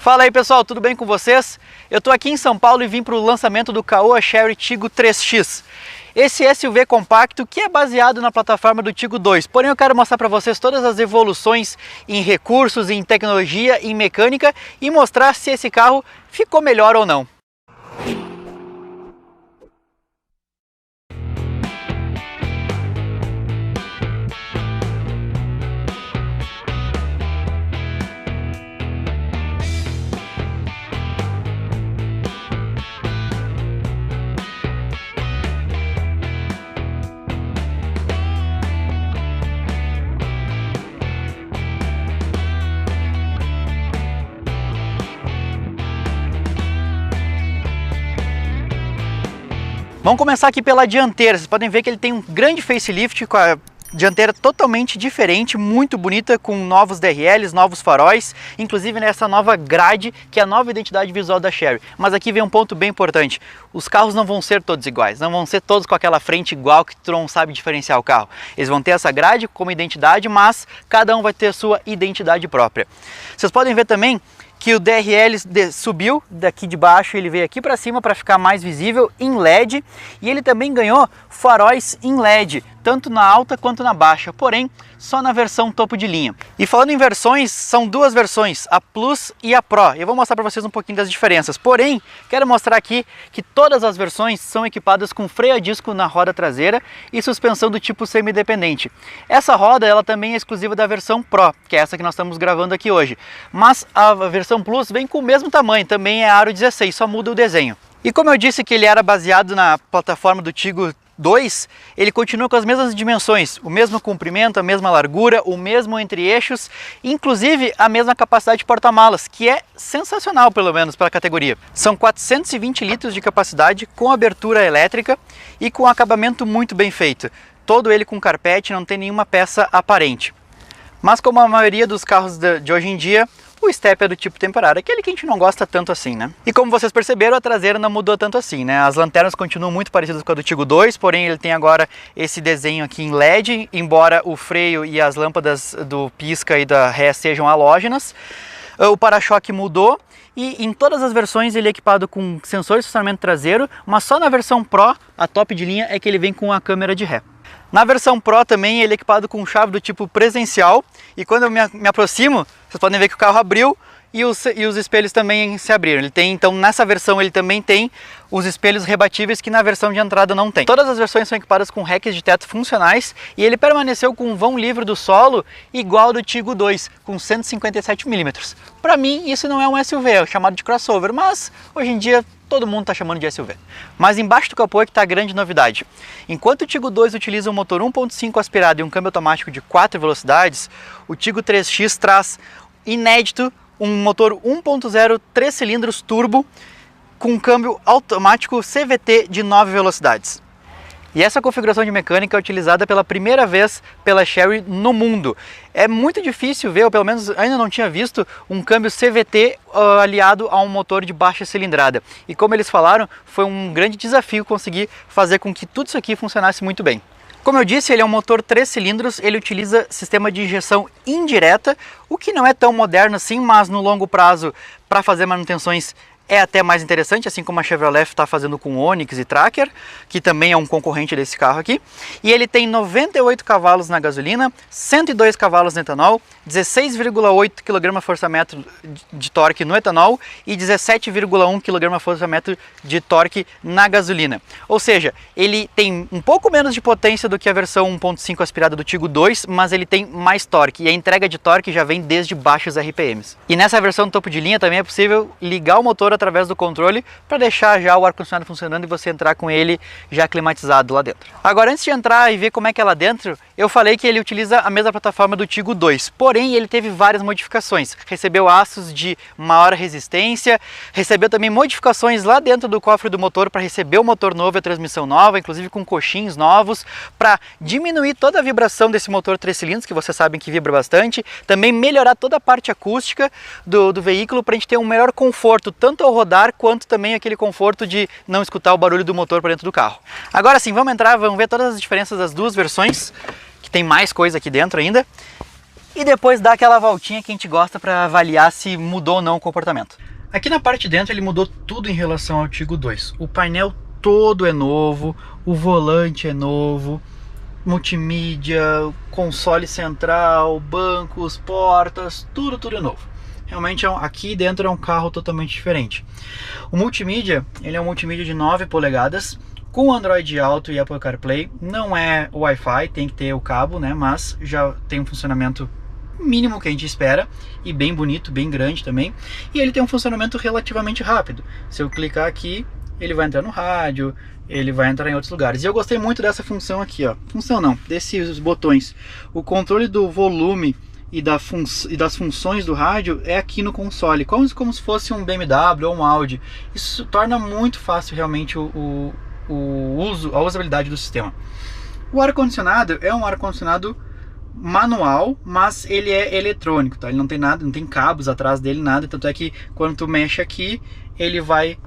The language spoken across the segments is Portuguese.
Fala aí pessoal, tudo bem com vocês? Eu tô aqui em São Paulo e vim para o lançamento do Caoa Chery Tiggo 3X. Esse SUV compacto que é baseado na plataforma do Tiggo 2, porém eu quero mostrar para vocês todas as evoluções em recursos, em tecnologia, em mecânica e mostrar se esse carro ficou melhor ou não. Vamos começar aqui pela dianteira. Vocês podem ver que ele tem um grande facelift com a dianteira totalmente diferente, muito bonita, com novos DRLs, novos faróis, inclusive nessa nova grade, que é a nova identidade visual da Chery. Mas aqui vem um ponto bem importante: os carros não vão ser todos iguais, não vão ser todos com aquela frente igual que tu não sabe diferenciar o carro. Eles vão ter essa grade como identidade, mas cada um vai ter a sua identidade própria. Vocês podem ver também que o DRL subiu daqui de baixo, ele veio aqui para cima para ficar mais visível em LED, e ele também ganhou faróis em LED, tanto na alta quanto na baixa, porém só na versão topo de linha. E falando em versões, são duas versões, a Plus e a Pro. Eu vou mostrar para vocês um pouquinho das diferenças, porém quero mostrar aqui que todas as versões são equipadas com freio a disco na roda traseira e suspensão do tipo semi-dependente. Essa roda ela também é exclusiva da versão Pro, que é essa que nós estamos gravando aqui hoje, mas a versão Plus vem com o mesmo tamanho, também é aro 16, só muda o desenho. E como eu disse que ele era baseado na plataforma do Tiggo 2, ele continua com as mesmas dimensões, o mesmo comprimento, a mesma largura, o mesmo entre-eixos, inclusive a mesma capacidade de porta-malas, que é sensacional pelo menos para a categoria. São 420 litros de capacidade com abertura elétrica e com acabamento muito bem feito. Todo ele com carpete, não tem nenhuma peça aparente. Mas como a maioria dos carros de hoje em dia, o step é do tipo temporário, aquele que a gente não gosta tanto assim, né? E como vocês perceberam, a traseira não mudou tanto assim, né? As lanternas continuam muito parecidas com a do Tiggo 2, porém ele tem agora esse desenho aqui em LED, embora o freio e as lâmpadas do pisca e da ré sejam halógenas. O para-choque mudou e em todas as versões ele é equipado com sensor de estacionamento traseiro, mas só na versão Pro, a top de linha, é que ele vem com a câmera de ré. Na versão Pro também ele é equipado com chave do tipo presencial, e quando eu me aproximo, vocês podem ver que o carro abriu e os espelhos também se abriram. Ele tem, então nessa versão ele também tem os espelhos rebatíveis que na versão de entrada não tem. Todas as versões são equipadas com racks de teto funcionais e ele permaneceu com um vão livre do solo igual ao do Tiggo 2, com 157 mm. Para mim isso não é um SUV, é chamado de crossover, mas hoje em dia todo mundo está chamando de SUV. Mas embaixo do capô é que está a grande novidade. Enquanto o Tiggo 2 utiliza um motor 1.5 aspirado e um câmbio automático de 4 velocidades, o Tiggo 3X traz, inédito, um motor 1.0 3 cilindros turbo com um câmbio automático CVT de 9 velocidades. E essa configuração de mecânica é utilizada pela primeira vez pela Chery no mundo. É muito difícil ver, ou pelo menos ainda não tinha visto, um câmbio CVT aliado a um motor de baixa cilindrada. E como eles falaram, foi um grande desafio conseguir fazer com que tudo isso aqui funcionasse muito bem. Como eu disse, ele é um motor 3 cilindros, ele utiliza sistema de injeção indireta, o que não é tão moderno assim, mas no longo prazo, para fazer manutenções, é até mais interessante, assim como a Chevrolet está fazendo com o Onix e Tracker, que também é um concorrente desse carro aqui. E ele tem 98 cavalos na gasolina, 102 cavalos no etanol, 16,8 kgfm de torque no etanol e 17,1 kgfm de torque na gasolina. Ou seja, ele tem um pouco menos de potência do que a versão 1.5 aspirada do Tiggo 2, mas ele tem mais torque, e a entrega de torque já vem desde baixos RPMs. E nessa versão topo de linha também é possível ligar o motor através do controle para deixar já o ar-condicionado funcionando e você entrar com ele já climatizado lá dentro. Agora, antes de entrar e ver como é que é lá dentro, eu falei que ele utiliza a mesma plataforma do Tiggo 2, porém ele teve várias modificações. Recebeu aços de maior resistência, recebeu também modificações lá dentro do cofre do motor para receber o motor novo e a transmissão nova, inclusive com coxins novos, para diminuir toda a vibração desse motor 3 cilindros, que vocês sabem que vibra bastante, também melhorar toda a parte acústica do veículo para a gente ter um melhor conforto, tanto ao rodar quanto também aquele conforto de não escutar o barulho do motor para dentro do carro. Agora sim, vamos entrar, vamos ver todas as diferenças das duas versões, que tem mais coisa aqui dentro ainda. e depois dar aquela voltinha que a gente gosta para avaliar se mudou ou não o comportamento. Aqui na parte de dentro ele mudou tudo em relação ao Tigo 2. O painel todo é novo, o volante é novo, multimídia, console central, bancos, portas, tudo é novo. Realmente aqui dentro é um carro totalmente diferente. O multimídia, ele é um multimídia de 9 polegadas, com Android Auto e Apple CarPlay. Não é Wi-Fi, tem que ter o cabo, né? Mas já tem um funcionamento mínimo que a gente espera, e bem bonito, bem grande também. E ele tem um funcionamento relativamente rápido. Se eu clicar aqui, ele vai entrar no rádio, ele vai entrar em outros lugares. E eu gostei muito dessa função aqui, ó. Função não, desses botões. O controle do volume e das funções do rádio é aqui no console, como se fosse um BMW ou um Audi. Isso torna muito fácil realmente a usabilidade do sistema. O ar-condicionado é um ar-condicionado manual, mas ele é eletrônico, tá? Ele não tem nada, não tem cabos atrás dele, nada. Tanto é que quando tu mexe aqui, ele vai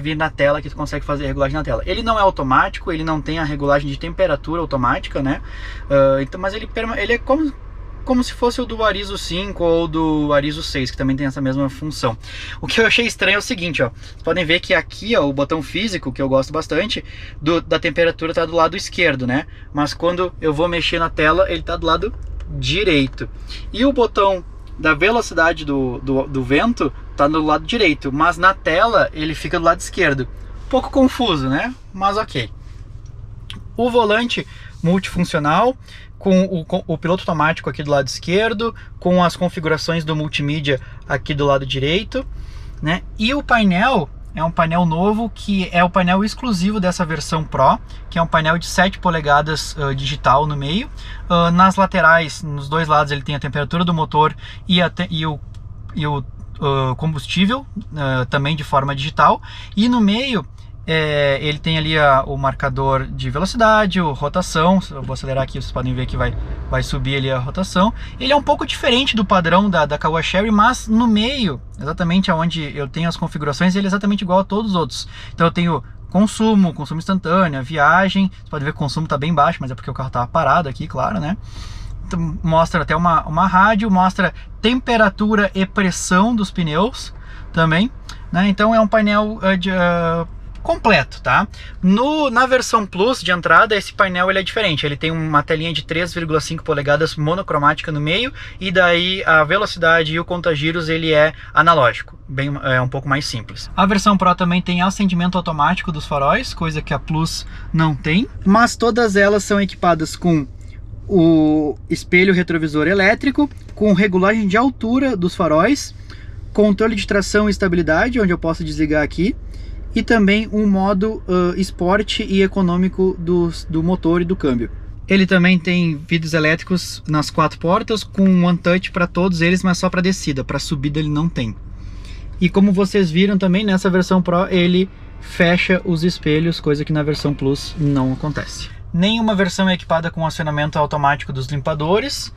vir na tela, que tu consegue fazer a regulagem na tela. Ele não é automático, ele não tem a regulagem de temperatura automática, né? Então, mas ele é como se fosse o do Arizo 5 ou do Arizo 6, que também tem essa mesma função. O que eu achei estranho é o seguinte, ó. Vocês podem ver que aqui, ó, o botão físico, que eu gosto bastante, da temperatura tá do lado esquerdo, né? Mas quando eu vou mexer na tela, ele tá do lado direito. E o botão da velocidade do vento tá do lado direito, mas na tela ele fica do lado esquerdo. Um pouco confuso, né? Mas ok. O volante multifuncional, com o piloto automático aqui do lado esquerdo, com as configurações do multimídia aqui do lado direito, né? E o painel é um painel novo, que é o painel exclusivo dessa versão Pro, que é um painel de 7 polegadas digital no meio. Nas laterais, nos dois lados, ele tem a temperatura do motor e o combustível, também de forma digital. E no meio, ele tem ali o marcador de velocidade, rotação. Eu vou acelerar aqui, vocês podem ver que vai subir ali a rotação. Ele é um pouco diferente do padrão da Caoa Chery, mas no meio, exatamente onde eu tenho as configurações, ele é exatamente igual a todos os outros. Então eu tenho consumo instantâneo, viagem. Você pode ver que o consumo está bem baixo, mas é porque o carro estava parado aqui, claro, né? Então, mostra até uma rádio, mostra temperatura e pressão dos pneus também, né? Então é um painel completo, tá? Na versão Plus de entrada, esse painel ele é diferente. Ele tem uma telinha de 3,5 polegadas monocromática no meio, e daí a velocidade e o contagiros ele é analógico, é um pouco mais simples. A versão Pro também tem acendimento automático dos faróis, coisa que a Plus não tem, mas todas elas são equipadas com o espelho retrovisor elétrico, com regulagem de altura dos faróis, controle de tração e estabilidade, onde eu posso desligar aqui, e também um modo esporte e econômico do motor e do câmbio. Ele também tem vidros elétricos nas 4 portas, com um One Touch para todos eles, mas só para descida, para subida ele não tem. E como vocês viram também, nessa versão Pro ele fecha os espelhos, coisa que na versão Plus não acontece. Nenhuma versão é equipada com acionamento automático dos limpadores,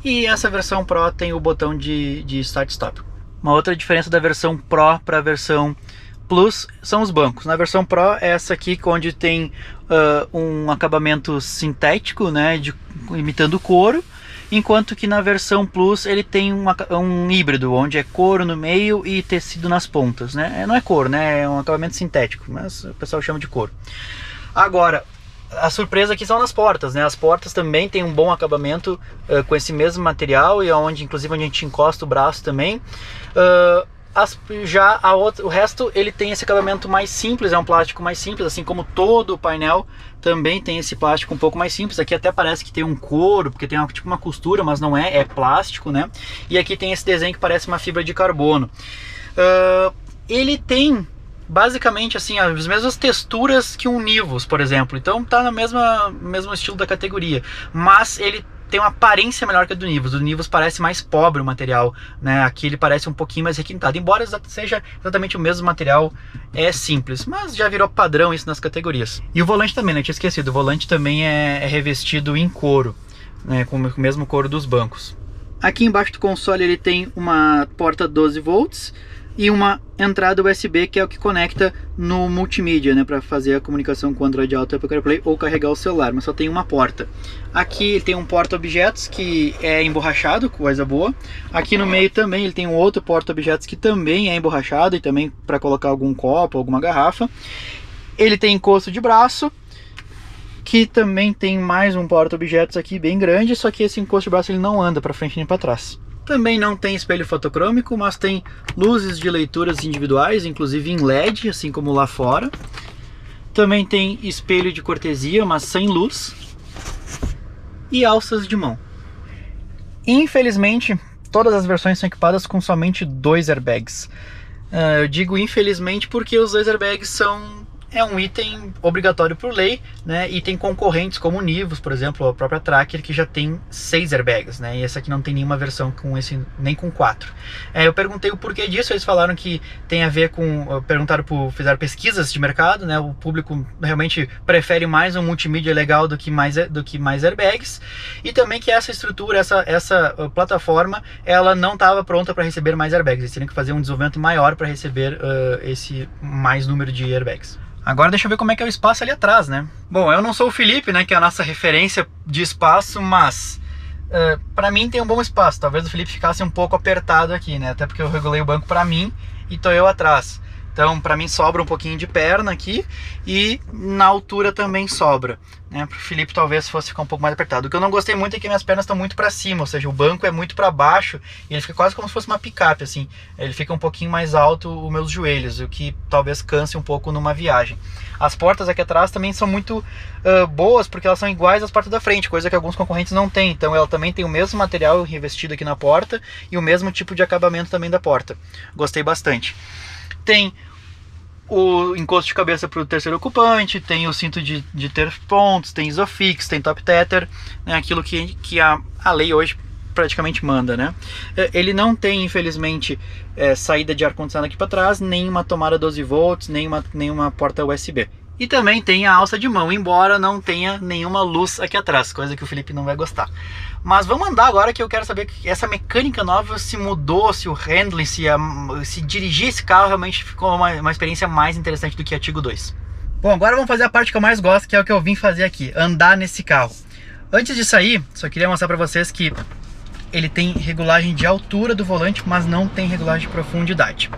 e essa versão Pro tem o botão de Start-Stop. Uma outra diferença da versão Pro para a versão Plus são os bancos. Na versão Pro é essa aqui, onde tem um acabamento sintético, né, imitando couro, enquanto que na versão Plus ele tem um híbrido, onde é couro no meio e tecido nas pontas, né? Não é couro, né? É um acabamento sintético, mas o pessoal chama de couro. Agora, a surpresa aqui são nas portas, né? As portas também tem um bom acabamento com esse mesmo material, e inclusive onde a gente encosta o braço também. O resto ele tem esse acabamento mais simples, é um plástico mais simples, assim como todo o painel também tem esse plástico um pouco mais simples. Aqui até parece que tem um couro, porque tem tipo uma costura, mas não é plástico, né? E aqui tem esse desenho que parece uma fibra de carbono. Ele tem basicamente assim as mesmas texturas que um Nivus, por exemplo, então tá no mesmo estilo da categoria, mas ele tem uma aparência melhor que a do Nivus. O Nivus parece mais pobre o material, né? Aqui ele parece um pouquinho mais requintado, embora seja exatamente o mesmo material, é simples, mas já virou padrão isso nas categorias. E o volante também, né? Eu tinha esquecido, o volante também é revestido em couro, né? Com o mesmo couro dos bancos. Aqui embaixo do console ele tem uma porta 12 volts, e uma entrada USB, que é o que conecta no multimídia, né, para fazer a comunicação com o Android Auto, Apple CarPlay ou carregar o celular, mas só tem uma porta. Aqui ele tem um porta-objetos que é emborrachado, coisa boa. Aqui no meio também ele tem um outro porta-objetos que também é emborrachado e também para colocar algum copo, alguma garrafa. Ele tem encosto de braço, que também tem mais um porta-objetos aqui bem grande, só que esse encosto de braço ele não anda para frente nem para trás. Também não tem espelho fotocrômico, mas tem luzes de leituras individuais, inclusive em LED, assim como lá fora. Também tem espelho de cortesia, mas sem luz. E alças de mão. Infelizmente, todas as versões são equipadas com somente 2 airbags. Eu digo infelizmente porque os 2 airbags é um item obrigatório por lei, né? E tem concorrentes como o Nivus, por exemplo, a própria Tracker, que já tem 6 airbags, né? E essa aqui não tem nenhuma versão com esse, nem com 4. Eu perguntei o porquê disso, eles falaram que tem a ver com... Fizeram pesquisas de mercado, né? O público realmente prefere mais um multimídia legal do que mais airbags. E também que essa estrutura, essa plataforma, ela não estava pronta para receber mais airbags. Eles teriam que fazer um desenvolvimento maior para receber esse mais número de airbags. Agora deixa eu ver como é que é o espaço ali atrás, né? Bom, eu não sou o Felipe, né, que é a nossa referência de espaço, mas para mim tem um bom espaço. Talvez o Felipe ficasse um pouco apertado aqui, né? Até porque eu regulei o banco para mim e tô eu atrás. Então, para mim sobra um pouquinho de perna aqui e na altura também sobra, né? Para o Felipe talvez fosse ficar um pouco mais apertado. O que eu não gostei muito é que minhas pernas estão muito para cima, ou seja, o banco é muito para baixo e ele fica quase como se fosse uma picape, assim. Ele fica um pouquinho mais alto os meus joelhos, o que talvez canse um pouco numa viagem. As portas aqui atrás também são muito boas, porque elas são iguais às portas da frente, coisa que alguns concorrentes não têm. Então ela também tem o mesmo material revestido aqui na porta e o mesmo tipo de acabamento também da porta. Gostei bastante. Tem o encosto de cabeça para o terceiro ocupante, tem o cinto de ter pontos, tem Isofix, tem Top Tether, né, aquilo que a lei hoje praticamente manda, né? Ele não tem, infelizmente, saída de ar-condicionado aqui para trás, nem uma tomada 12 volts, nem uma porta USB. E também tem a alça de mão, embora não tenha nenhuma luz aqui atrás, coisa que o Felipe não vai gostar. Mas vamos andar agora, que eu quero saber que essa mecânica nova se mudou, se o handling, se dirigir esse carro realmente ficou uma experiência mais interessante do que a Tigo 2. Bom, agora vamos fazer a parte que eu mais gosto, que é o que eu vim fazer aqui, andar nesse carro. Antes de sair, só queria mostrar para vocês que ele tem regulagem de altura do volante, mas não tem regulagem de profundidade.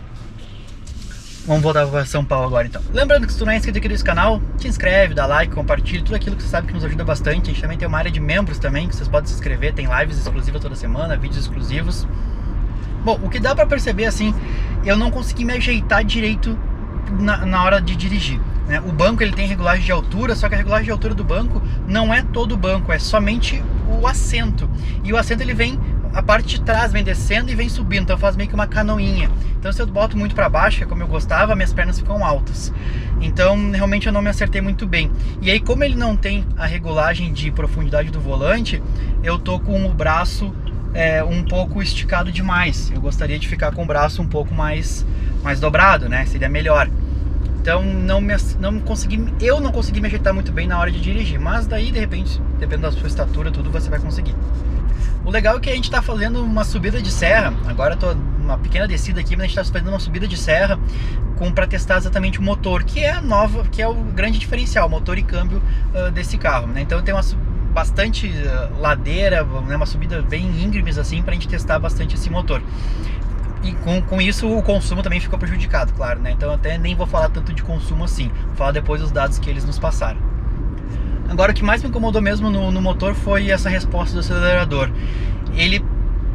Vamos voltar para São Paulo agora então. Lembrando que se tu não é inscrito aqui nesse canal, te inscreve, dá like, compartilha, tudo aquilo que você sabe que nos ajuda bastante. A gente também tem uma área de membros também, que vocês podem se inscrever, tem lives exclusivas toda semana, vídeos exclusivos. Bom, o que dá para perceber assim, eu não consegui me ajeitar direito na hora de dirigir, né? O banco ele tem regulagem de altura, só que a regulagem de altura do banco não é todo o banco, é somente o assento. E o assento ele vem, a parte de trás vem descendo e vem subindo, então faz meio que uma canoinha. Então se eu boto muito para baixo, que é como eu gostava, minhas pernas ficam altas. Então realmente eu não me acertei muito bem. E aí, como ele não tem a regulagem de profundidade do volante, eu tô com o braço um pouco esticado demais. Eu gostaria de ficar com o braço um pouco mais dobrado, né? Seria melhor. Então eu não consegui me ajeitar muito bem na hora de dirigir. Mas daí, de repente, dependendo da sua estatura, tudo você vai conseguir. O legal é que a gente está fazendo uma subida de serra. Agora eu tô numa pequena descida aqui, mas a gente está fazendo uma subida de serra para testar exatamente o motor, que é o grande diferencial, o motor e câmbio desse carro, né? Então tem bastante ladeira, né, uma subida bem íngremes assim, para a gente testar bastante esse motor. E com isso o consumo também ficou prejudicado, claro, né? Então até nem vou falar tanto de consumo assim, vou falar depois dos dados que eles nos passaram. Agora o que mais me incomodou mesmo no motor foi essa resposta do acelerador. Ele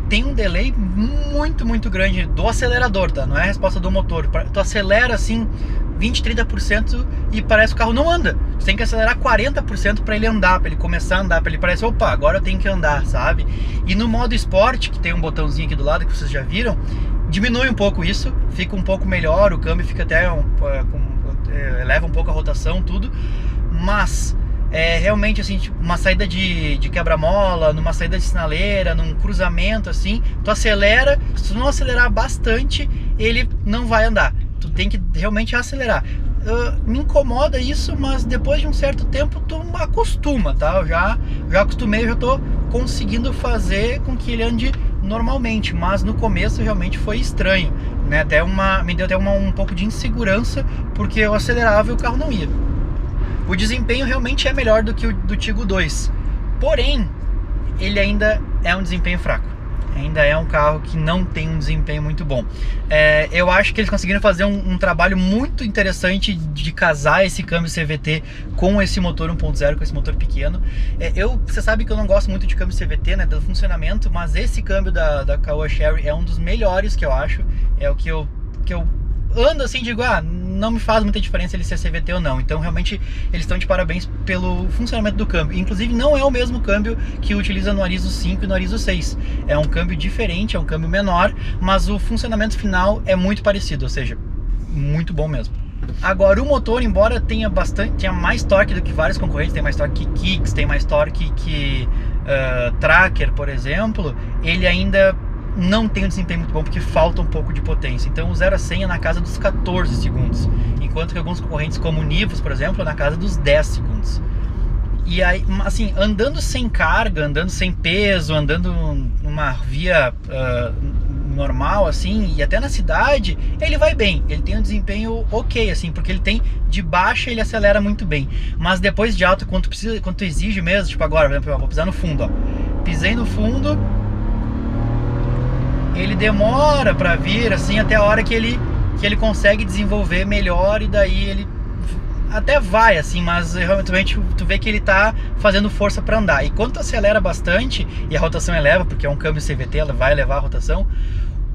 tem um delay muito grande do acelerador, tá? Não é a resposta do motor. Tu acelera assim 20, 30% e parece que o carro não anda. Você tem que acelerar 40% para ele andar, para ele começar a andar, para ele parecer, opa, agora eu tenho que andar, sabe? E no modo esporte, que tem um botãozinho aqui do lado que vocês já viram, diminui um pouco isso, fica um pouco melhor, o câmbio fica até eleva um pouco a rotação, tudo, mas realmente assim, tipo, uma saída de quebra-mola, numa saída de sinaleira, num cruzamento assim, tu acelera, se tu não acelerar bastante, ele não vai andar. Tu tem que realmente acelerar. Me incomoda isso, mas depois de um certo tempo tu acostuma, tá? Eu já acostumei, já tô conseguindo fazer com que ele ande normalmente, mas no começo realmente foi estranho, né? Me deu até um pouco de insegurança, porque eu acelerava e o carro não ia. O desempenho realmente é melhor do que o do Tiggo 2, porém, ele ainda é um desempenho fraco. Ainda é um carro que não tem um desempenho muito bom. Eu acho que eles conseguiram fazer um trabalho muito interessante de casar esse câmbio CVT com esse motor 1.0, com esse motor pequeno. Você sabe que eu não gosto muito de câmbio CVT, né, do funcionamento, mas esse câmbio da Caoa Chery é um dos melhores que eu acho. É o que eu ando assim, digo, não me faz muita diferença ele ser CVT ou não. Então realmente eles estão de parabéns pelo funcionamento do câmbio. Inclusive não é o mesmo câmbio que utiliza no Arizo 5 e no Arizo 6. É um câmbio diferente, é um câmbio menor, mas o funcionamento final é muito parecido, ou seja, muito bom mesmo. Agora o motor, embora tenha mais torque do que vários concorrentes, tem mais torque que Kicks, tem mais torque que Tracker, por exemplo, ele ainda não tem um desempenho muito bom porque falta um pouco de potência. Então o 0 a 100 é na casa dos 14 segundos, enquanto que alguns concorrentes como o Nivus, por exemplo, é na casa dos 10 segundos. E aí, assim, andando sem carga, andando sem peso, andando numa via normal, assim, e até na cidade, ele vai bem, ele tem um desempenho ok, assim, porque ele tem de baixa, ele acelera muito bem, mas depois de alto, quanto exige mesmo, tipo agora, por exemplo, eu vou pisar no fundo, ó, pisei no fundo, ele demora para vir, assim, até a hora que ele consegue desenvolver melhor, e daí ele até vai, assim, mas realmente tu vê que ele tá fazendo força para andar. E quando tu acelera bastante e a rotação eleva, porque é um câmbio CVT, ela vai elevar a rotação,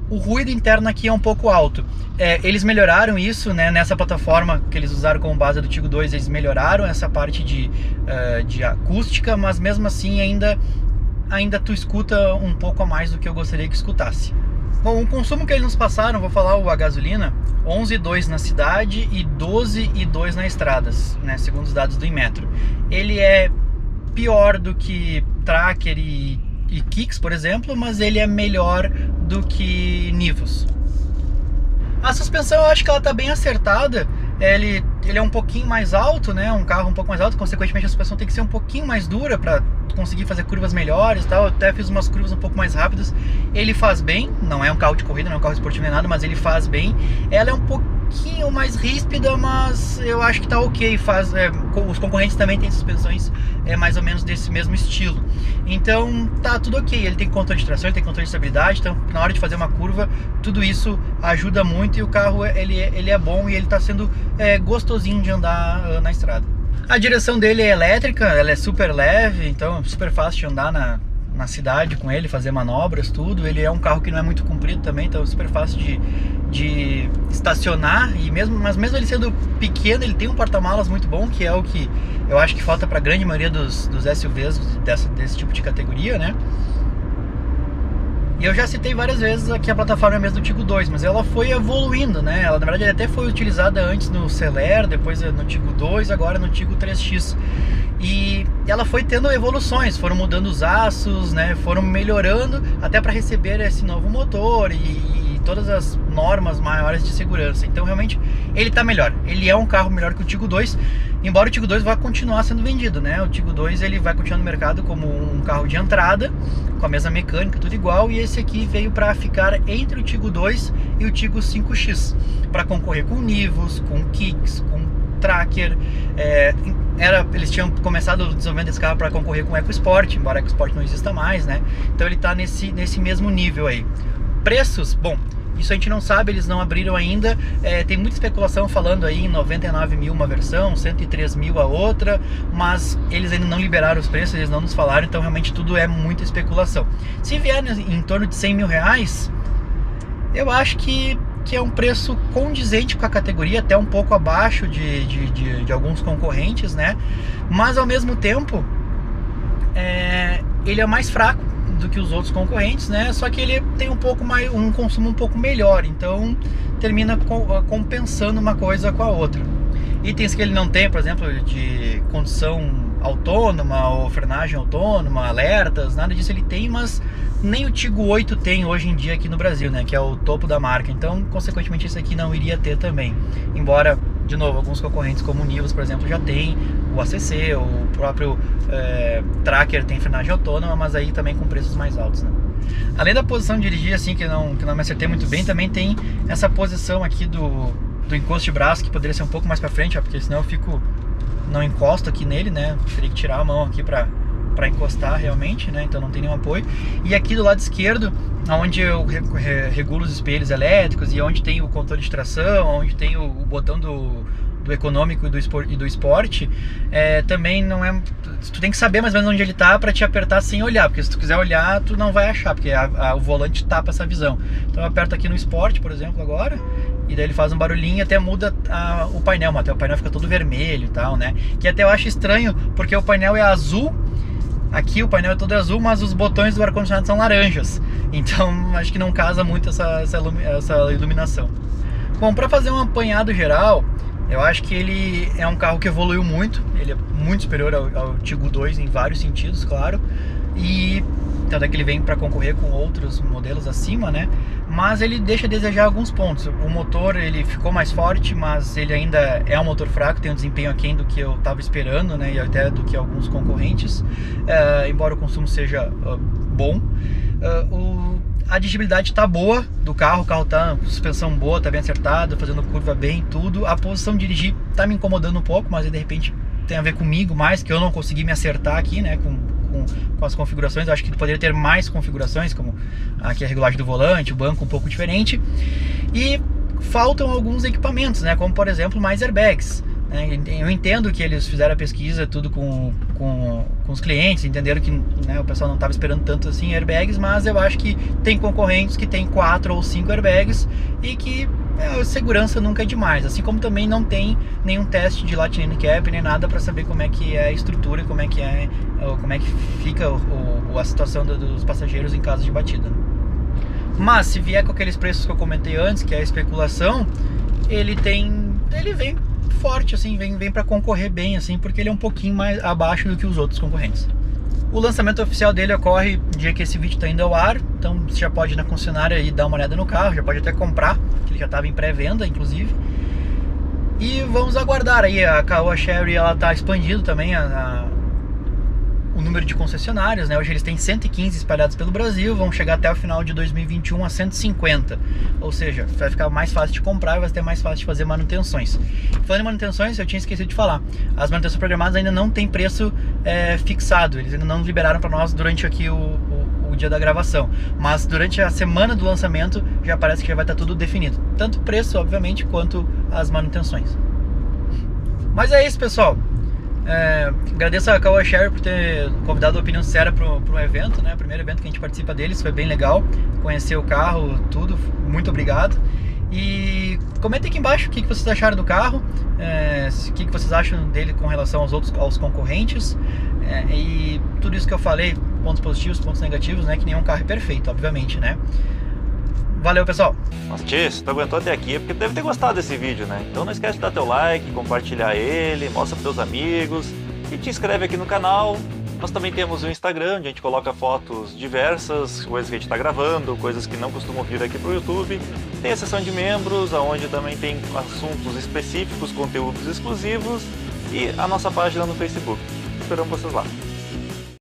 o ruído interno aqui é um pouco alto. Eles melhoraram isso, né, nessa plataforma que eles usaram como base do Tiggo 2, eles melhoraram essa parte de acústica, mas mesmo assim ainda tu escuta um pouco a mais do que eu gostaria que escutasse. Bom, o consumo que eles nos passaram, vou falar a gasolina, 11,2 na cidade e 12,2 nas estradas, né, segundo os dados do Inmetro. Ele é pior do que Tracker e Kicks, por exemplo, mas ele é melhor do que Nivus. A suspensão eu acho que ela está bem acertada. Ele é um pouquinho mais alto, né? Um carro um pouco mais alto, consequentemente a suspensão tem que ser um pouquinho mais dura para conseguir fazer curvas melhores e tal. Eu até fiz umas curvas um pouco mais rápidas. Ele faz bem, não é um carro de corrida, não é um carro esportivo nem nada, mas ele faz bem. Ela é um pouquinho mais ríspida, mas eu acho que tá ok. Os concorrentes também têm suspensões mais ou menos desse mesmo estilo. Então tá tudo ok. Ele tem controle de tração, ele tem controle de estabilidade, então na hora de fazer uma curva, tudo isso ajuda muito, e o carro ele é bom e ele tá sendo gostosinho de andar na estrada. A direção dele é elétrica, ela é super leve, então é super fácil de andar na cidade com ele, fazer manobras, tudo. Ele é um carro que não é muito comprido também, então é super fácil de estacionar, mas mesmo ele sendo pequeno, ele tem um porta-malas muito bom, que é o que eu acho que falta para a grande maioria dos SUVs desse tipo de categoria, né? E eu já citei várias vezes aqui a plataforma mesmo do Tiggo 2, mas ela foi evoluindo, né? Ela, na verdade, até foi utilizada antes no Celeer, depois no Tiggo 2, agora no Tiggo 3X. E ela foi tendo evoluções, foram mudando os aços, né? Foram melhorando até para receber esse novo motor e todas as normas maiores de segurança. Então, realmente, ele tá melhor. Ele é um carro melhor que o Tiggo 2, embora o Tiggo 2 vá continuar sendo vendido, né? O Tiggo 2 ele vai continuar no mercado como um carro de entrada, com a mesma mecânica, tudo igual, e esse aqui veio para ficar entre o Tiggo 2 e o Tiggo 5X, para concorrer com Nivus, com Kicks, com Tracker. Eles tinham começado desenvolvendo esse carro para concorrer com o EcoSport, embora o EcoSport não exista mais, né? Então ele está nesse mesmo nível aí. Preços, bom, isso a gente não sabe, eles não abriram ainda. Tem muita especulação falando aí em 99 mil uma versão, 103 mil a outra, mas eles ainda não liberaram os preços, eles não nos falaram, então realmente tudo é muita especulação. Se vier em torno de 100 mil reais, eu acho que é um preço condizente com a categoria, até um pouco abaixo de alguns concorrentes, né? Mas ao mesmo tempo, ele é mais fraco do que os outros concorrentes, né? Só que ele tem um consumo um pouco melhor, então termina compensando uma coisa com a outra. Itens que ele não tem, por exemplo, de condução autônoma ou frenagem autônoma, alertas, nada disso ele tem, mas nem o Tiggo 8 tem hoje em dia aqui no Brasil, né? Que é o topo da marca, então consequentemente esse aqui não iria ter também, embora, de novo, alguns concorrentes como o Nivus, por exemplo, já tem o ACC, o próprio Tracker tem frenagem autônoma, mas aí também com preços mais altos, né? Além da posição de dirigir, assim, que não me acertei muito bem, também tem essa posição aqui do encosto de braço, que poderia ser um pouco mais pra frente, ó, porque senão eu não encosto aqui nele, né? Teria que tirar a mão aqui pra encostar realmente, né? Então não tem nenhum apoio. E aqui do lado esquerdo, onde eu regulo os espelhos elétricos e onde tem o controle de tração, onde tem o botão do econômico e do esporte, também não é... Tu tem que saber mais ou menos onde ele tá para te apertar sem olhar, porque se tu quiser olhar, tu não vai achar, porque o volante tapa essa visão. Então eu aperto aqui no esporte, por exemplo, agora, e daí ele faz um barulhinho e até muda o painel, até o painel fica todo vermelho e tal, né? Que até eu acho estranho, porque o painel é azul. Aqui o painel é todo azul, mas os botões do ar-condicionado são laranjas. Então acho que não casa muito essa iluminação. Bom, para fazer um apanhado geral, eu acho que ele é um carro que evoluiu muito. Ele é muito superior ao Tiggo 2 em vários sentidos, claro. E tanto é que ele vem para concorrer com outros modelos acima, né? Mas ele deixa a desejar alguns pontos. O motor, ele ficou mais forte, mas ele ainda é um motor fraco, tem um desempenho aquém do que eu estava esperando, né? E até do que alguns concorrentes, embora o consumo seja bom. A dirigibilidade tá boa do carro, o carro tá com suspensão boa, tá bem acertado, fazendo curva bem, tudo. A posição de dirigir tá me incomodando um pouco, mas aí, de repente tem a ver comigo mais, que eu não consegui me acertar aqui, né, com as configurações. Eu acho que poderia ter mais configurações, como aqui a regulagem do volante, o banco um pouco diferente. E faltam alguns equipamentos, né, como por exemplo mais airbags. Eu entendo que eles fizeram a pesquisa tudo com os clientes, entenderam que, né, o pessoal não estava esperando tanto assim airbags, mas eu acho que tem concorrentes que tem 4 ou 5 airbags e que a segurança nunca é demais, assim como também não tem nenhum teste de Lightning Cap nem nada para saber como é que é a estrutura, como é que fica a situação dos passageiros em caso de batida. Mas se vier com aqueles preços que eu comentei antes, que é a especulação, ele vem forte, assim, vem para concorrer bem, assim, porque ele é um pouquinho mais abaixo do que os outros concorrentes. O lançamento oficial dele ocorre no dia que esse vídeo está indo ao ar, então você já pode ir na concessionária e dar uma olhada no carro, já pode até comprar, que ele já estava em pré-venda, inclusive. E vamos aguardar aí, a Caoa Chery, ela está expandindo também o número de concessionárias, né? Hoje eles têm 115 espalhados pelo Brasil, vão chegar até o final de 2021 a 150, ou seja, vai ficar mais fácil de comprar e vai ser mais fácil de fazer manutenções. Falando em manutenções, eu tinha esquecido de falar, as manutenções programadas ainda não tem preço fixado, eles ainda não liberaram para nós durante aqui o dia da gravação, mas durante a semana do lançamento já parece que já vai estar tudo definido, tanto o preço, obviamente, quanto as manutenções. Mas é isso, pessoal. Agradeço a Caoa Chery por ter convidado a Opinião Sincera para um evento, né? O primeiro evento que a gente participa deles, foi bem legal conhecer o carro, tudo, muito obrigado. E comentem aqui embaixo o que vocês acharam do carro, o que vocês acham dele com relação aos concorrentes, e tudo isso que eu falei, pontos positivos, pontos negativos, né? Que nenhum carro é perfeito, obviamente, né? Valeu, pessoal! Mas tchê, se tu aguentou até aqui é porque deve ter gostado desse vídeo, né? Então não esquece de dar teu like, compartilhar ele, mostra pros teus amigos e te inscreve aqui no canal. Nós também temos o Instagram, onde a gente coloca fotos diversas, coisas que a gente está gravando, coisas que não costumam vir aqui pro YouTube. Tem a seção de membros, onde também tem assuntos específicos, conteúdos exclusivos e a nossa página no Facebook. Esperamos vocês lá!